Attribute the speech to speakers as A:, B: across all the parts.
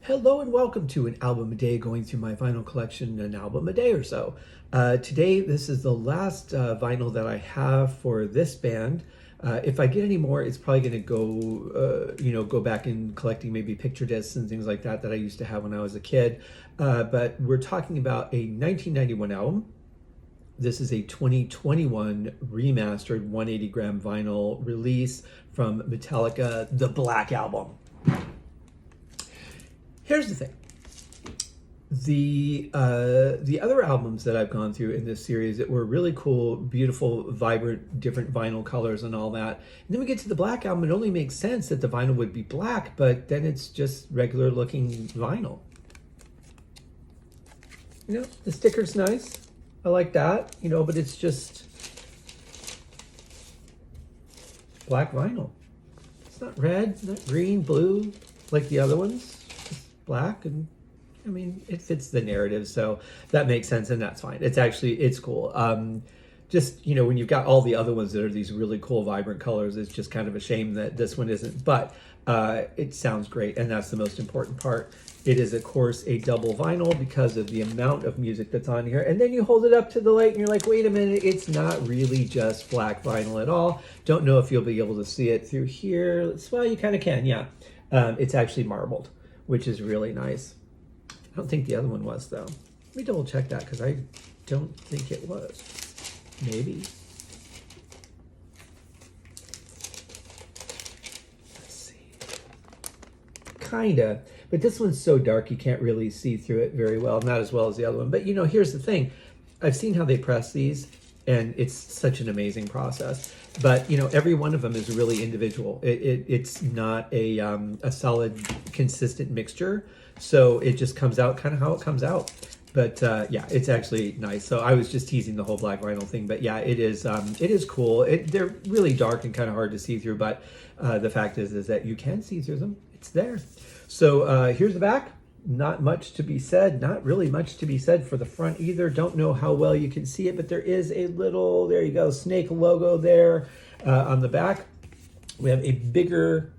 A: Hello and welcome to an album a day, going through my vinyl collection, an album a day or so. Today, this is the last vinyl that I have for this band. If I get any more, it's probably going to go back in collecting maybe picture discs and things like that that I used to have when I was a kid. But we're talking about a 1991 album. This is a 2021 remastered 180 gram vinyl release from Metallica, the Black Album. Here's the thing. The other albums that I've gone through in this series that were really cool, beautiful, vibrant, different vinyl colors and all that. And then we get to the Black Album. It only makes sense that the vinyl would be black, but then it's just regular looking vinyl. You know, the sticker's nice. I like that, but it's just black vinyl. It's not red, not green, blue like the other ones. Black, and I mean, it fits the narrative, so that makes sense, and that's fine. It's cool. Just, when you've got all the other ones that are these really cool, vibrant colors, it's just kind of a shame that this one isn't, but it sounds great, and that's the most important part. It is, of course, a double vinyl because of the amount of music that's on here, and then you hold it up to the light, and you're like, wait a minute, it's not really just black vinyl at all. Don't know if you'll be able to see it through here. Well, you kind of can, yeah. It's actually marbled, which is really nice. I don't think the other one was, though. Let me double check that, because I don't think it was. Maybe. Let's see. Kinda. But this one's so dark you can't really see through it very well. Not as well as the other one. But, here's the thing. I've seen how they press these, and it's such an amazing process. But, every one of them is really individual. It's not a solid, consistent mixture. So it just comes out kind of how it comes out. But, yeah, it's actually nice. So I was just teasing the whole black vinyl thing. But, yeah, it is cool. They're really dark and kind of hard to see through. But the fact is that you can see through them. It's there. So here's the back. Not much to be said, not really much to be said for the front either. Don't know how well you can see it, but there is a little, there you go, snake logo there on the back. We have a bigger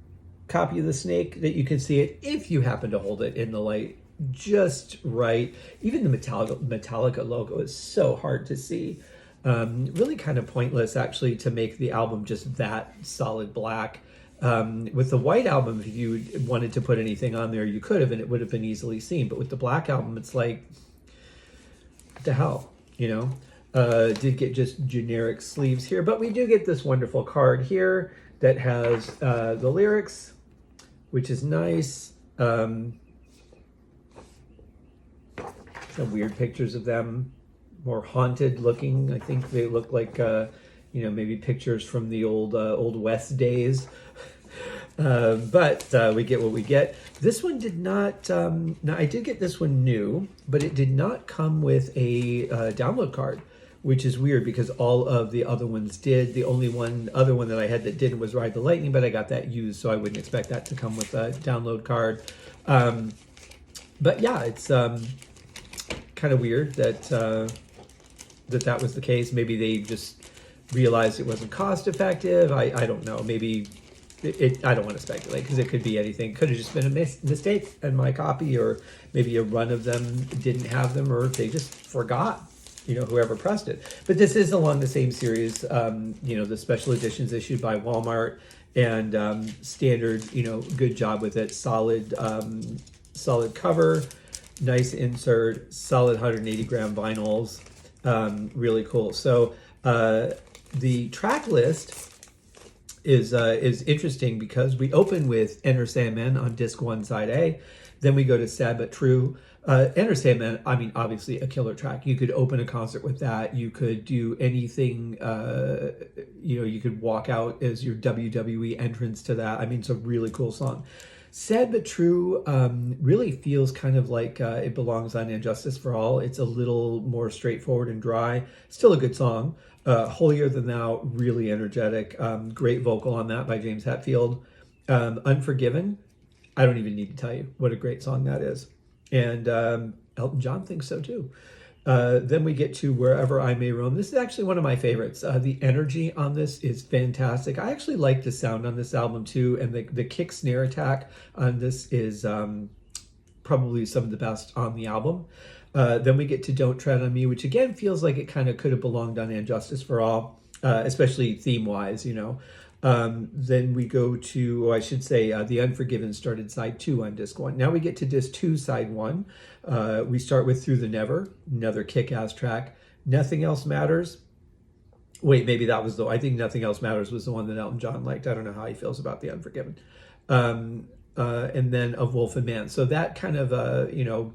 A: copy of the snake that you can see it if you happen to hold it in the light just right. Even the Metallica logo is so hard to see. Really kind of pointless actually to make the album just that solid black. With the white album, if you wanted to put anything on there, you could have, and it would have been easily seen. But with the black album, it's like, what the hell, Did get just generic sleeves here, but we do get this wonderful card here that has the lyrics, which is nice. Some weird pictures of them, more haunted looking. I think they look like maybe pictures from the old West days. But we get what we get. This one did not, now I did get this one new, but it did not come with a download card, which is weird because all of the other ones did. The only other one that I had that didn't was Ride the Lightning, but I got that used, so I wouldn't expect that to come with a download card. But yeah, it's kind of weird that that was the case. Maybe they just realized it wasn't cost effective. I don't know. Maybe I don't want to speculate because it could be anything. Could have just been a mistake in my copy, or maybe a run of them didn't have them, or they just forgot, whoever pressed it. But this is along the same series, the special editions issued by Walmart, and standard, good job with it. Solid cover, nice insert, solid 180 gram vinyls, really cool. So the track list is interesting because we open with Enter Sandman on disc 1 side A, then we go to Sad But True. Enter Sandman, I mean, obviously a killer track. You could open a concert with that. You could do anything, you could walk out as your WWE entrance to that. I mean, it's a really cool song. Sad But True really feels kind of like it belongs on And Justice for All. It's a little more straightforward and dry. Still a good song. Holier Than Thou, really energetic. Great vocal on that by James Hetfield. Unforgiven, I don't even need to tell you what a great song that is. And Elton John thinks so too. Then we get to Wherever I May Roam. This is actually one of my favorites. The energy on this is fantastic. I actually like the sound on this album too, and the kick snare attack on this is probably some of the best on the album. Then we get to Don't Tread on Me, which again feels like it kind of could have belonged on And Justice for All, especially theme-wise, you know. Then we go to, I should say, The Unforgiven started side 2 on disc 1. Now we get to disc 2, side 1. We start with Through the Never, another kick-ass track. Nothing Else Matters. Wait, maybe that was I think Nothing Else Matters was the one that Elton John liked. I don't know how he feels about The Unforgiven. And then Of Wolf and Man. So that kind of, you know,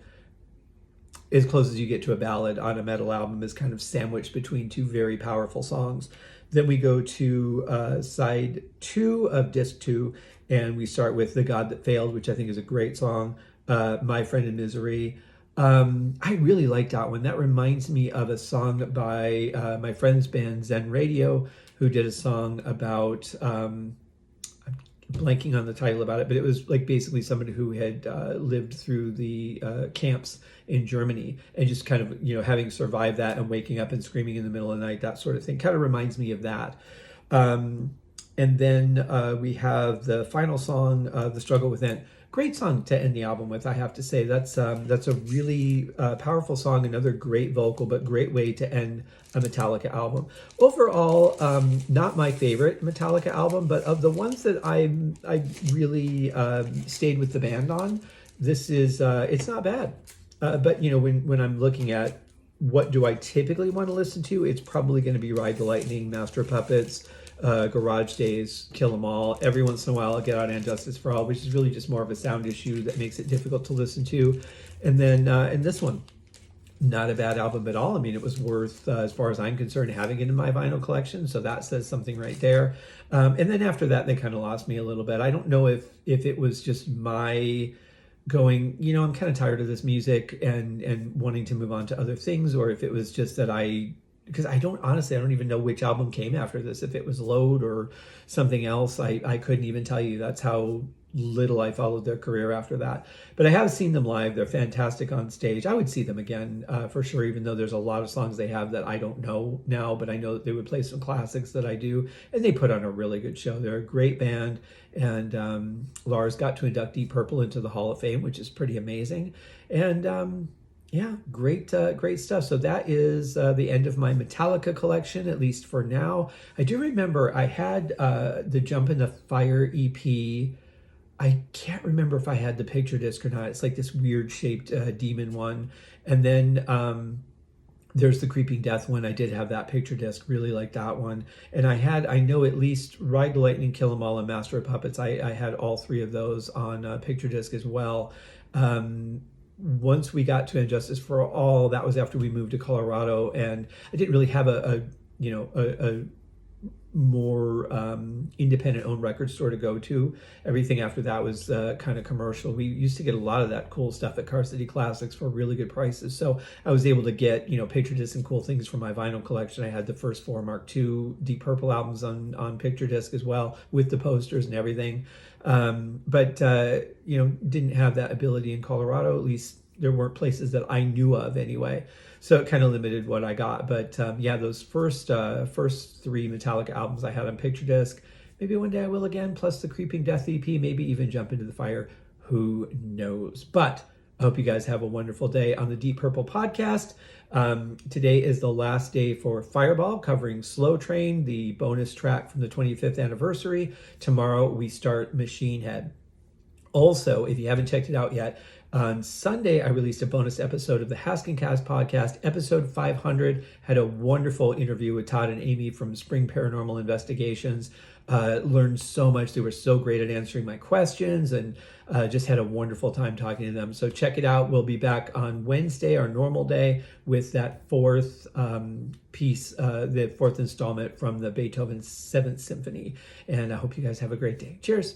A: as close as you get to a ballad on a metal album, is kind of sandwiched between two very powerful songs. Then we go to side 2 of disc 2, and we start with The God That Failed, which I think is a great song. My Friend in Misery. I really like that one. That reminds me of a song by my friend's band Zen Radio, who did a song about, I'm blanking on the title about it, but it was like basically somebody who had lived through the camps in Germany, and just kind of, you know, having survived that and waking up and screaming in the middle of the night, that sort of thing. Kind of reminds me of that. And then we have the final song, The Struggle Within. Great song to end the album with, I have to say. That's a really powerful song, another great vocal, but great way to end a Metallica album. Overall, not my favorite Metallica album, but of the ones that I really stayed with the band on, this is, it's not bad. But, you know, when I'm looking at what do I typically want to listen to, it's probably going to be Ride the Lightning, Master of Puppets, Garage Days, Kill 'Em All. Every once in a while, I'll get out And Justice for All, which is really just more of a sound issue that makes it difficult to listen to. And then and this one, not a bad album at all. I mean, it was worth, as far as I'm concerned, having it in my vinyl collection. So that says something right there. And then after that, they kind of lost me a little bit. I don't know if it was just my going, you know, I'm kind of tired of this music and wanting to move on to other things, or if it was just that because I don't even know which album came after this. If it was Load or something else, I couldn't even tell you. That's how little I followed their career after that. But I have seen them live. They're fantastic on stage. I would see them again for sure, even though there's a lot of songs they have that I don't know now, but I know that they would play some classics that I do, and they put on a really good show. They're a great band, and Lars got to induct Deep Purple into the Hall of Fame, which is pretty amazing. And yeah, great stuff. So that is the end of my Metallica collection, at least for now. I do remember I had the Jump in the Fire EP. I can't remember if I had the picture disc or not. It's like this weird shaped demon one. And then there's the Creeping Death one. I did have that picture disc, really like that one. And I know at least Ride the Lightning, Kill 'Em All, and Master of Puppets. I had all three of those on picture disc as well. Once we got to And Justice for All, that was after we moved to Colorado, and I didn't really have a more independent owned record store to go to. Everything after that was kind of commercial. We used to get a lot of that cool stuff at Car City Classics for really good prices. So I was able to get, you know, picture discs and cool things for my vinyl collection. I had the first 4 Mark II Deep Purple albums on picture disc as well, with the posters and everything. But you know, didn't have that ability in Colorado. At least there weren't places that I knew of anyway. So it kind of limited what I got. But yeah, those first 3 Metallica albums I had on picture disc. Maybe one day I will again, plus the Creeping Death EP, maybe even Jump into the Fire. Who knows? But I hope you guys have a wonderful day on the Deep Purple podcast. Today is the last day for Fireball, covering Slow Train, the bonus track from the 25th anniversary. Tomorrow we start Machine Head. Also, if you haven't checked it out yet, on Sunday, I released a bonus episode of the Haskincast podcast. Episode 500 had a wonderful interview with Todd and Amy from Spring Paranormal Investigations. Learned so much. They were so great at answering my questions, and just had a wonderful time talking to them. So check it out. We'll be back on Wednesday, our normal day, with that 4th piece, the 4th installment from the Beethoven 7th Symphony. And I hope you guys have a great day. Cheers.